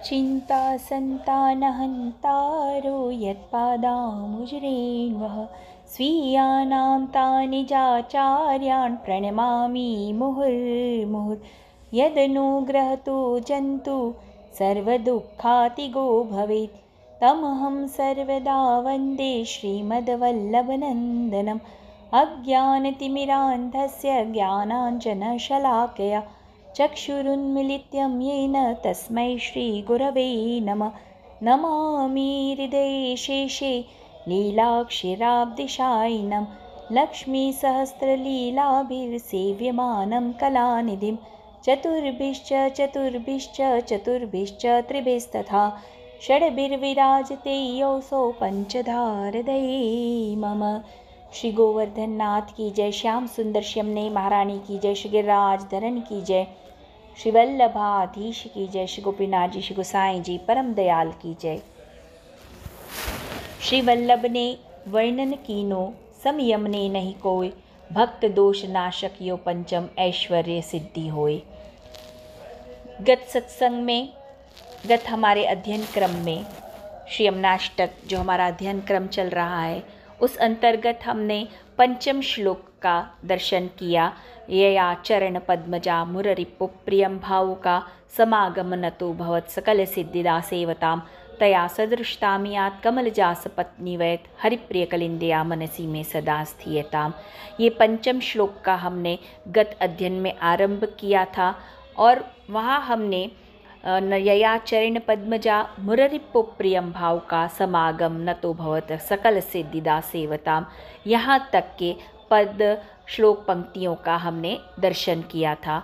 चिंता संतानहंतारो यत्पादामुजरेण्वः स्वीयानां तानि चाचार्यान् प्रणमामि मुहुर्मुहुः। यदनुग्रहतो जन्तु सर्वदुःखातिगो भवेत् तमहं सर्वदा वन्दे श्रीमद्वल्लभनन्दनम्। अज्ञानतिमिरान्धस्य ज्ञानाञ्जनशलाकया चक्षुरुन्मिलितं येन तस्मै श्रीगुरवे नमः। नमामि हृदये शेषे लीलाक्षीराब्धिशायिनं लक्ष्मीसहस्रलीलाभिर्सेव्यमानं कलानिधिं चतुर्भिश्च त्रिभिस्तथा षड्भिर्विराजते योऽसौ पंचधारदये मम। श्री गोवर्धन नाथ की जय, श्याम सुंदर श्यमने महारानी की जय, श्री गिरिराज धरण की जय, श्री वल्लभाधीश की जय, श्री गोपीनाथ जी, श्री गोसाई जी परम दयाल की जय। श्री वल्लभ ने वर्णन कीनो समयमने नहीं कोय, भक्त दोष नाशक यो पंचम ऐश्वर्य सिद्धि होय। गत सत्संग में, गत हमारे अध्ययन क्रम में श्री यमुनाष्टक जो हमारा अध्ययन क्रम चल रहा है उस अंतर्गत हमने पंचम श्लोक का दर्शन किया। यया चरण पद्मजा मुररिपु प्रियम भावुका समागमनतो भवत् सकल सिद्धिदा सेवताम तया सदृष्टामियात् कमलजास पत्नी वैत हरिप्रिय कलिंदिया मनसी में सदा स्थियताम। ये पंचम श्लोक का हमने गत अध्ययन में आरंभ किया था और वहाँ हमने यया चरण पद्मजा मुररिपु प्रियम भाव का समागम न तो भवत सकल सिद्धिदा सेवताम, यहाँ तक के पद श्लोक पंक्तियों का हमने दर्शन किया था।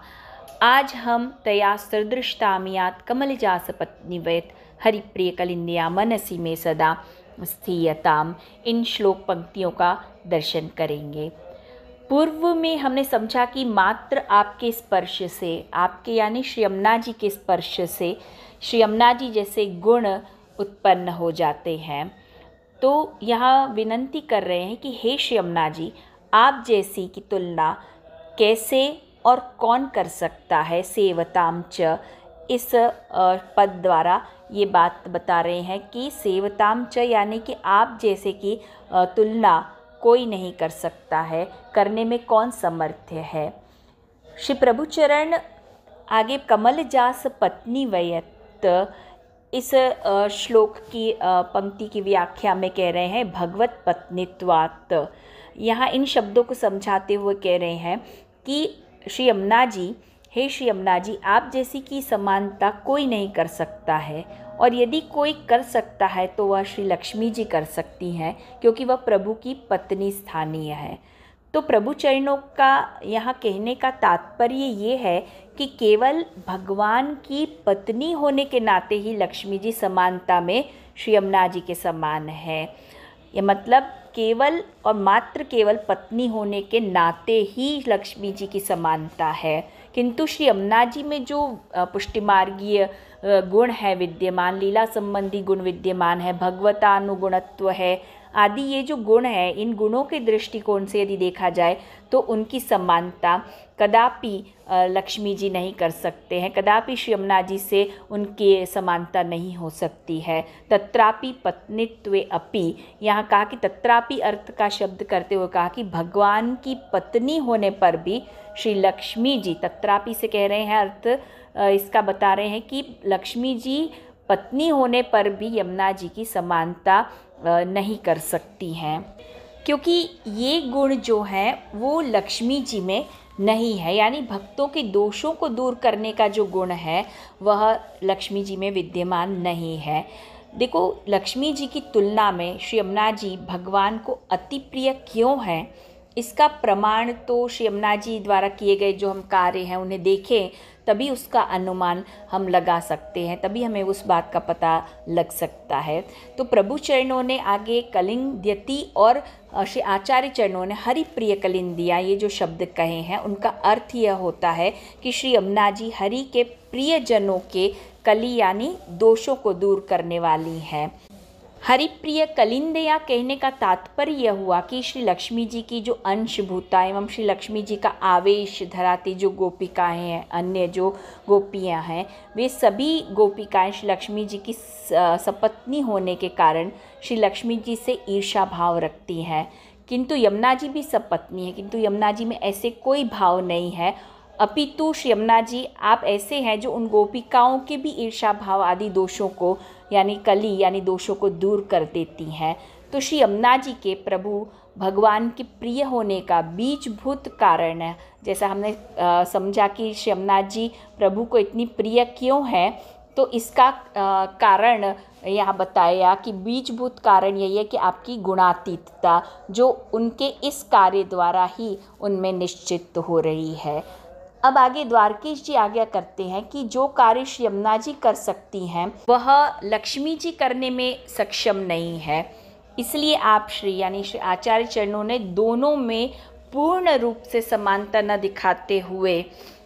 आज हम तया सदृष्टामियात् कमलजास पत्नी वैत हरिप्रिय कलिंदिया मनसी में सदा स्थियताम, इन श्लोक पंक्तियों का दर्शन करेंगे। पूर्व में हमने समझा कि मात्र आपके स्पर्श से, आपके यानी श्री यमुना जी के स्पर्श से श्री यमुना जी जैसे गुण उत्पन्न हो जाते हैं। तो यहाँ विनंती कर रहे हैं कि हे श्री यमुना जी, आप जैसी की तुलना कैसे और कौन कर सकता है। सेवताम च, इस पद द्वारा ये बात बता रहे हैं कि सेवताम च यानी कि आप जैसे की तुलना कोई नहीं कर सकता है, करने में कौन समर्थ है। श्री प्रभुचरण आगे कमलजास पत्नी वयत इस श्लोक की पंक्ति की व्याख्या में कह रहे हैं भगवत पत्नीत्वात्। यहाँ इन शब्दों को समझाते हुए कह रहे हैं कि श्री यमुना जी, हे श्री यमुना जी, आप जैसी की समानता कोई नहीं कर सकता है, और यदि कोई कर सकता है तो वह श्री लक्ष्मी जी कर सकती हैं, क्योंकि वह प्रभु की पत्नी स्थानीय है। तो प्रभु चरणों का यहाँ कहने का तात्पर्य ये है कि केवल भगवान की पत्नी होने के नाते ही लक्ष्मी जी समानता में श्री यमुना जी के समान है। ये मतलब केवल और मात्र केवल पत्नी होने के नाते ही लक्ष्मी जी की समानता है, किंतु श्री यमुना जी में जो पुष्टिमार्गीय गुण है विद्यमान, लीला संबंधी गुण विद्यमान है, भगवतानुगुणत्व है आदि, ये जो गुण है, इन गुणों के दृष्टिकोण से यदि देखा जाए तो उनकी समानता कदापि लक्ष्मी जी नहीं कर सकते हैं, कदापि श्री यमुना जी से उनकी समानता नहीं हो सकती है। तत्रापि पत्नीत्वे अपि, यहाँ कहा कि तत्रापि अर्थ का शब्द करते हुए कहा कि भगवान की पत्नी होने पर भी श्री लक्ष्मी जी, तत्रापि से कह रहे हैं अर्थ इसका बता रहे हैं कि लक्ष्मी जी पत्नी होने पर भी यमुना जी की समानता नहीं कर सकती हैं, क्योंकि ये गुण जो हैं वो लक्ष्मी जी में नहीं है। यानी भक्तों के दोषों को दूर करने का जो गुण है वह लक्ष्मी जी में विद्यमान नहीं है। देखो, लक्ष्मी जी की तुलना में श्री यमुना जी भगवान को अति प्रिय क्यों हैं, इसका प्रमाण तो श्री यमुना जी द्वारा किए गए जो हम कार्य हैं उन्हें देखें तभी उसका अनुमान हम लगा सकते हैं, तभी हमें उस बात का पता लग सकता है। तो प्रभु चरणों ने आगे कलिंद्यति और श्री आचार्य चरणों ने हरिप्रिय कलिंदिया, ये जो शब्द कहे हैं उनका अर्थ यह होता है कि श्री यमुना जी हरि के प्रियजनों के कली यानी दोषों को दूर करने वाली हैं। हरिप्रिय कलिंदया कहने का तात्पर्य यह हुआ कि श्री लक्ष्मी जी की जो अंशभूता एवं श्री लक्ष्मी जी का आवेश धराती जो गोपिकाएं हैं, अन्य जो गोपियां हैं, वे सभी गोपिकाएं श्री लक्ष्मी जी की सपत्नी होने के कारण श्री लक्ष्मी जी से ईर्षा भाव रखती हैं। किंतु यमुना जी भी सपत्नी है, किंतु यमुना जी में ऐसे कोई भाव नहीं है, अपितु श्री यमुना जी आप ऐसे हैं जो उन गोपिकाओं के भी ईर्षा भाव आदि दोषों को यानी कली यानी दोषों को दूर कर देती हैं। तो श्री यमुना जी के प्रभु भगवान के प्रिय होने का बीजभूत कारण है, जैसा हमने समझा कि श्री यमुना जी प्रभु को इतनी प्रिय क्यों है, तो इसका कारण यहाँ बताया कि बीजभूत कारण यही है कि आपकी गुणातीतता जो उनके इस कार्य द्वारा ही उनमें निश्चित हो रही है। अब आगे द्वारकेश जी आज्ञा करते हैं कि जो कार्य श्री यमुना जी कर सकती हैं वह लक्ष्मी जी करने में सक्षम नहीं है, इसलिए आप श्री यानी श्री आचार्य चरणों ने दोनों में पूर्ण रूप से समानता न दिखाते हुए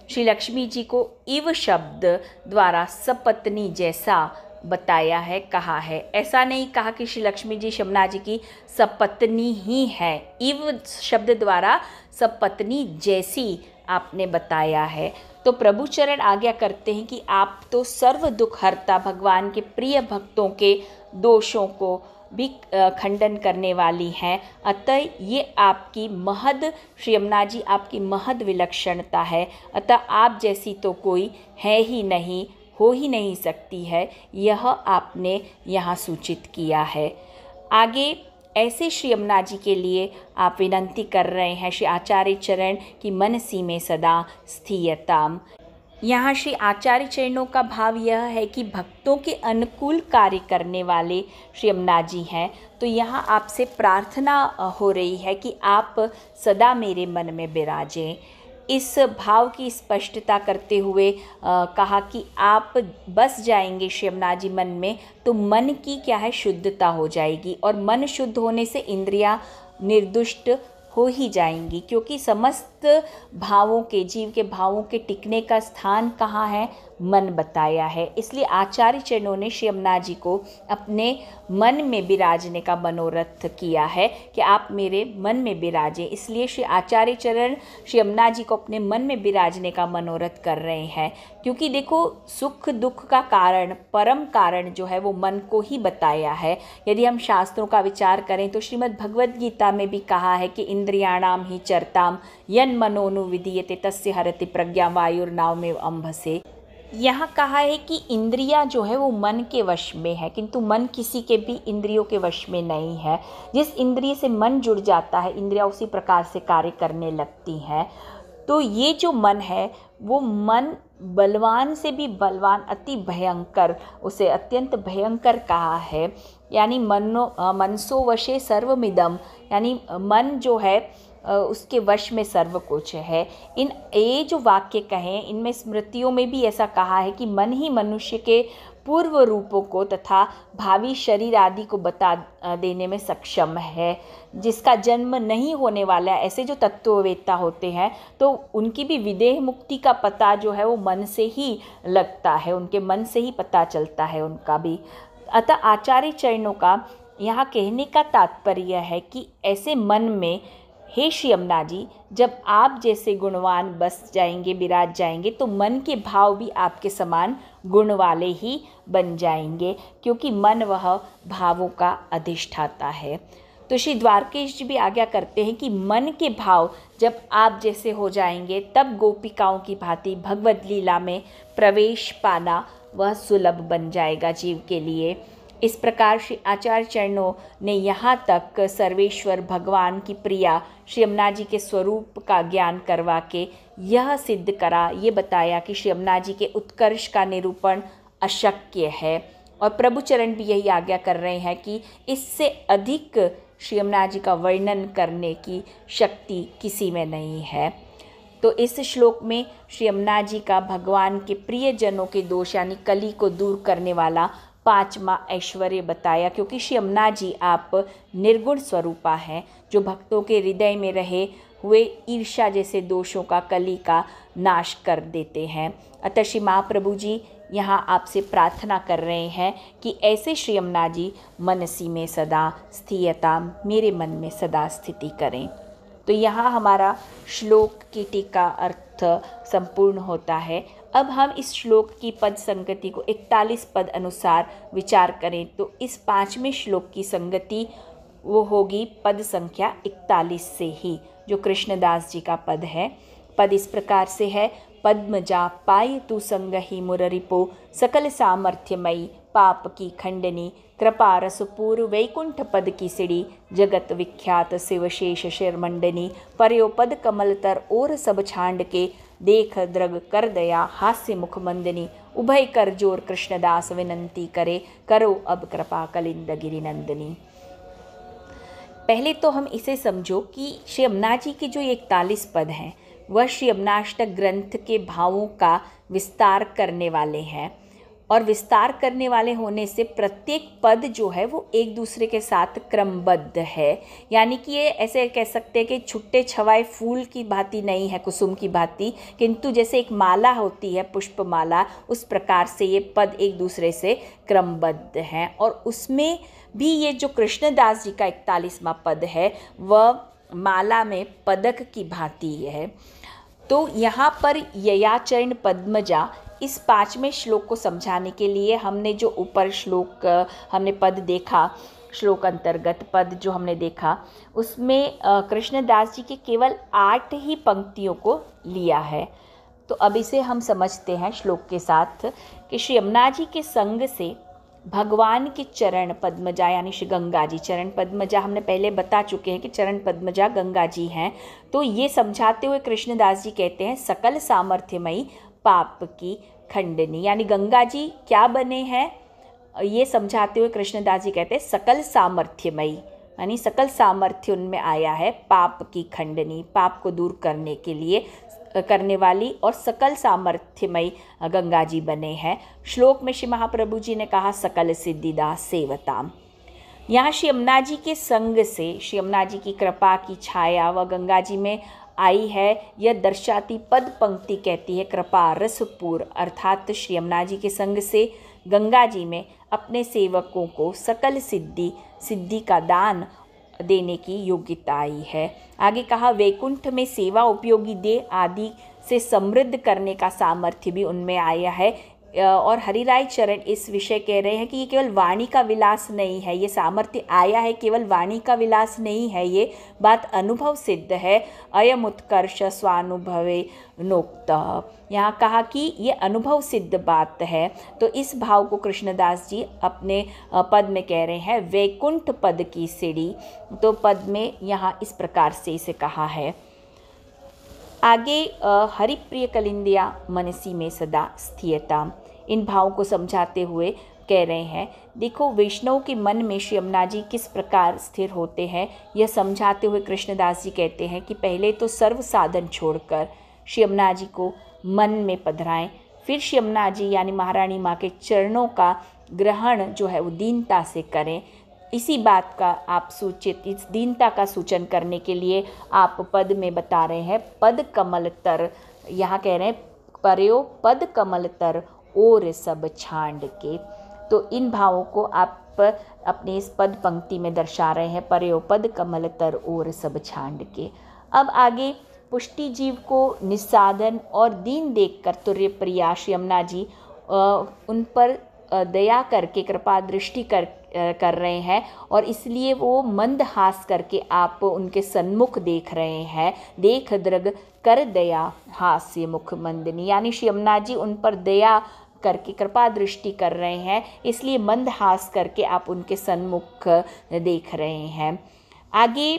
श्री लक्ष्मी जी को इव शब्द द्वारा सपत्नी जैसा बताया है, कहा है। ऐसा नहीं कहा कि श्री लक्ष्मी जी यमुना जी की सपत्नी ही है, इव शब्द द्वारा सपत्नी जैसी आपने बताया है। तो प्रभु चरण आज्ञा करते हैं कि आप तो सर्व दुख हरता भगवान के प्रिय भक्तों के दोषों को भी खंडन करने वाली हैं, अतः ये आपकी महद श्री यमुना जी आपकी महद विलक्षणता है, अतः आप जैसी तो कोई है ही नहीं, हो ही नहीं सकती है, यह आपने यहाँ सूचित किया है। आगे ऐसे श्री यमुना जी के लिए आप विनंती कर रहे हैं श्री आचार्य चरण की मनसी में सदा स्थियताम। यहाँ श्री आचार्य चरणों का भाव यह है कि भक्तों के अनुकूल कार्य करने वाले श्री यमुना जी हैं, तो यहाँ आपसे प्रार्थना हो रही है कि आप सदा मेरे मन में विराजें। इस भाव की स्पष्टता करते हुए कहा कि आप बस जाएंगे श्री यमुना जी मन में, तो मन की क्या है शुद्धता हो जाएगी, और मन शुद्ध होने से इंद्रियां निर्दुष्ट हो ही जाएंगी, क्योंकि समस्त भावों के जीव के भावों के टिकने का स्थान कहाँ है, मन बताया है। इसलिए आचार्य चरणों ने श्री यमुना जी को अपने मन में विराजने का मनोरथ किया है कि आप मेरे मन में विराजें। इसलिए श्री आचार्य चरण श्री यमुना जी को अपने मन में विराजने का मनोरथ कर रहे हैं, क्योंकि देखो सुख दुख का कारण परम कारण जो है वो मन को ही बताया है। यदि हम शास्त्रों का विचार करें तो श्रीमद् भगवद गीता में भी कहा है कि इंद्रियाणाम ही चरताम यन मनोनु विधीयते तस्य हरति प्रज्ञा वायुर्नाव में अंभसे। यहाँ कहा है कि इंद्रियां जो है वो मन के वश में है, किंतु मन किसी के भी इंद्रियों के वश में नहीं है। जिस इंद्रिय से मन जुड़ जाता है इंद्रियां उसी प्रकार से कार्य करने लगती हैं। तो ये जो मन है वो मन बलवान से भी बलवान, अति भयंकर, उसे अत्यंत भयंकर कहा है। यानी मनसो वशे सर्वमिदम, यानी मन जो है उसके वश में सर्व कुछ है। ये जो वाक्य कहें इनमें स्मृतियों में भी ऐसा कहा है कि मन ही मनुष्य के पूर्व रूपों को तथा भावी शरीर आदि को बता देने में सक्षम है, जिसका जन्म नहीं होने वाला है। ऐसे जो तत्ववेत्ता होते हैं तो उनकी भी विदेह मुक्ति का पता जो है वो मन से ही लगता है, उनके मन से ही पता चलता है उनका भी। अतः आचार्य चरणों का यहाँ कहने का तात्पर्य है कि ऐसे मन में हे श्री यमुना जी, जब आप जैसे गुणवान बस जाएंगे, विराज जाएंगे, तो मन के भाव भी आपके समान गुण वाले ही बन जाएंगे, क्योंकि मन वह भावों का अधिष्ठाता है। तो श्री द्वारकेश जी भी आज्ञा करते हैं कि मन के भाव जब आप जैसे हो जाएंगे तब गोपिकाओं की भांति भगवद लीला में प्रवेश पाना वह सुलभ बन जाएगा जीव के लिए। इस प्रकार श्री आचार्य चरणों ने यहाँ तक सर्वेश्वर भगवान की प्रिया श्री यमुना जी के स्वरूप का ज्ञान करवा के यह सिद्ध करा, ये बताया कि श्री यमुना जी के उत्कर्ष का निरूपण अशक्य है। और प्रभु चरण भी यही आज्ञा कर रहे हैं कि इससे अधिक श्री यमुना जी का वर्णन करने की शक्ति किसी में नहीं है। तो इस श्लोक में श्री यमुना जी का भगवान के प्रिय जनों के दोष यानी कली को दूर करने वाला पांचवा ऐश्वर्य बताया, क्योंकि श्री यमुना जी आप निर्गुण स्वरूपा हैं जो भक्तों के हृदय में रहे हुए ईर्ष्या जैसे दोषों का, कली का नाश कर देते हैं। अतः श्री महाप्रभु जी यहाँ आपसे प्रार्थना कर रहे हैं कि ऐसे श्री यमुना जी मनसी में सदा स्थियता, मेरे मन में सदा स्थिति करें। तो यहाँ हमारा श्लोक की टीका अर्थ संपूर्ण होता है। अब हम इस श्लोक की पद संगति को 41 पद अनुसार विचार करें तो इस 5वें श्लोक की संगति वो होगी पद संख्या 41 से ही, जो कृष्णदास जी का पद है। पद इस प्रकार से है, पद्मजा पाय तू संगहि मुररिपो, सकल सामर्थ्यमयी पाप की खंडनी, कृपा रसपूर्व वैकुंठ पद की सिड़ी, जगत विख्यात शिवशेष शिरमंडनी, पर्यो पद कमल तर और सब छांड के, देख द्रग कर दया हास्य मुख मंदनी, उभय कर जोर कृष्णदास विनंती करे, करो अब कृपा कलिंद गिरि नंदनी। पहले तो हम इसे समझो कि श्री यमुना जी के जो 41 पद हैं वह श्री यमुनाष्टक ग्रंथ के भावों का विस्तार करने वाले हैं, और विस्तार करने वाले होने से प्रत्येक पद जो है वो एक दूसरे के साथ क्रमबद्ध है। यानी कि ये ऐसे कह सकते हैं कि छुट्टे छवाए फूल की भांति नहीं है, कुसुम की भांति, किंतु जैसे एक माला होती है पुष्प माला, उस प्रकार से ये पद एक दूसरे से क्रमबद्ध हैं। और उसमें भी ये जो कृष्णदास जी का 41वां पद है वह माला में पदक की भांति है। तो यहाँ पर ययाचरण पद्मजा, इस 5वें श्लोक को समझाने के लिए हमने जो ऊपर श्लोक हमने पद देखा, श्लोक अंतर्गत पद जो हमने देखा, उसमें कृष्णदास जी के केवल 8 ही पंक्तियों को लिया है। तो अब इसे हम समझते हैं श्लोक के साथ कि श्री यमुना जी के संग से भगवान के चरण पद्मजा यानी श्री गंगा जी, चरण पद्मजा हमने पहले बता चुके हैं कि चरण पद्मजा गंगा जी हैं। तो ये समझाते हुए कृष्णदास जी कहते हैं सकल सामर्थ्यमयी पाप की खंडनी, यानी गंगा जी क्या बने हैं, ये समझाते हुए कृष्णदास जी कहते हैं सकल सामर्थ्यमयी, यानी सकल सामर्थ्य उनमें आया है, पाप की खंडनी, पाप को दूर करने के लिए करने वाली और सकल सामर्थ्यमयी गंगा जी बने हैं। श्लोक में श्री महाप्रभु जी ने कहा सकल सिद्धिदास सेवताम। यहाँ श्री यमुना जी के संग से, श्री यमुना जी की कृपा की छाया व गंगा जी में आई है, यह दर्शाती पद पंक्ति कहती है कृपा रसपूर, अर्थात श्री यमुना जी के संग से गंगा जी में अपने सेवकों को सकल सिद्धि का दान देने की योग्यता आई है। आगे कहा वैकुंठ में सेवा उपयोगी दे आदि से समृद्ध करने का सामर्थ्य भी उनमें आया है। और हरिराय चरण इस विषय कह रहे हैं कि ये केवल वाणी का विलास नहीं है, ये सामर्थ्य आया है केवल वाणी का विलास नहीं है, ये बात अनुभव सिद्ध है। अयम उत्कर्ष स्वानुभवे नोक्त, यहाँ कहा कि ये अनुभव सिद्ध बात है। तो इस भाव को कृष्णदास जी अपने पद में कह रहे हैं वैकुंठ पद की सीढ़ी। तो पद में यहाँ इस प्रकार से इसे कहा है। आगे हरिप्रिय कलिंदिया मनसी में सदा स्थियता, इन भावों को समझाते हुए कह रहे हैं देखो वैष्णव के मन में श्री यमुना जी किस प्रकार स्थिर होते हैं, यह समझाते हुए कृष्णदास जी कहते हैं कि पहले तो सर्व साधन छोड़कर श्री यमुना जी को मन में पधराएं, फिर श्री यमुना जी यानी महारानी माँ के चरणों का ग्रहण जो है वो दीनता से करें। इसी बात का आप सूचित, इस दीनता का सूचन करने के लिए आप पद में बता रहे हैं पद कमल तर, यहाँ कह रहे हैं पर्यो पद कमल तर और सब छांड के। तो इन भावों को आप अपने इस पद पंक्ति में दर्शा रहे हैं पर्यो पद कमल तर और सब छांड के। अब आगे पुष्टि जीव को निस्साधन और दीन देखकर तुर्य प्रिया श्री यमुना जी उन पर दया करके कृपा दृष्टि कर रहे हैं और इसलिए वो मंद हास करके आप उनके सन्मुख देख रहे हैं। देख दृग कर दया हास्य मुख मंदनी, यानी श्री यमुना जी उन पर दया करके कृपा दृष्टि कर रहे हैं, इसलिए मंद हास करके आप उनके सन्मुख देख रहे हैं। आगे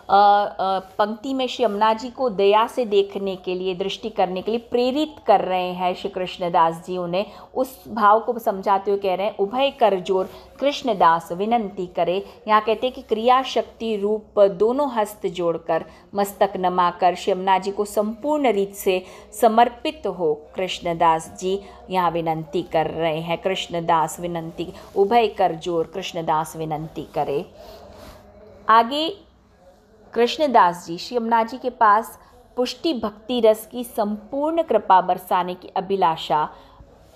पंक्ति में श्री यमुना जी को दया से देखने के लिए, दृष्टि करने के लिए प्रेरित कर रहे हैं श्री कृष्णदास जी उन्हें। उस भाव को समझाते हुए कह रहे हैं उभय कर जोर कृष्णदास विनंती करे। यहाँ कहते हैं कि क्रिया शक्ति रूप दोनों हस्त जोड़कर मस्तक नमाकर श्री यमुना जी को संपूर्ण रीत से समर्पित हो कृष्णदास जी यहाँ विनंती कर रहे हैं। कृष्णदास विनंती, उभय कर जोर कृष्णदास विनंती करे। आगे कृष्णदास जी श्री यमुना जी के पास पुष्टि भक्ति रस की संपूर्ण कृपा बरसाने की अभिलाषा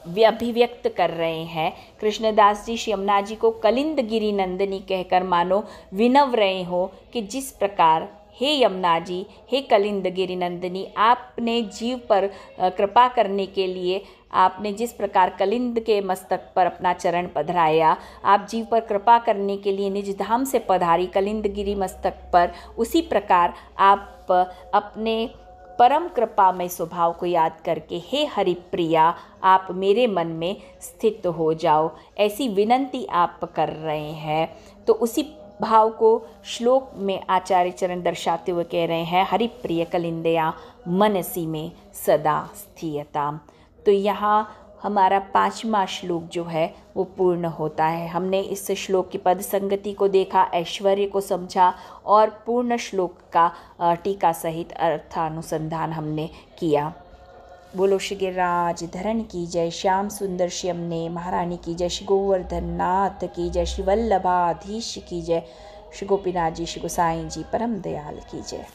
अभिव्यक्त कर रहे हैं। कृष्णदास जी श्री यमुना जी को कलिंद गिरी नंदिनी कहकर मानो विनव रहे हो कि जिस प्रकार हे यमुना जी, हे कलिंद गिरी नंदिनी, आपने जीव पर कृपा करने के लिए आपने जिस प्रकार कलिंद के मस्तक पर अपना चरण पधराया, आप जीव पर कृपा करने के लिए निज धाम से पधारी कलिंद गिरी मस्तक पर, उसी प्रकार आप अपने परम कृपामय स्वभाव को याद करके हे हरिप्रिया, आप मेरे मन में स्थित हो जाओ, ऐसी विनंती आप कर रहे हैं। तो उसी भाव को श्लोक में आचार्य चरण दर्शाते हुए कह रहे हैं, हरिप्रिय कलिंदया मनसी में सदा स्थियताम। तो यहाँ हमारा 5वां श्लोक जो है वो पूर्ण होता है। हमने इस श्लोक की पद संगति को देखा, ऐश्वर्य को समझा और पूर्ण श्लोक का टीका सहित अर्थानुसंधान हमने किया। बोलो श्री गिरिराज धरण की जय, श्याम सुंदर श्री यमुने महारानी की जय, श्री गोवर्धन नाथ की जय, श्री वल्लभाधीश की जय, श्री गोपीनाथ जी, श्री गोसाई जी परम दयाल की जय।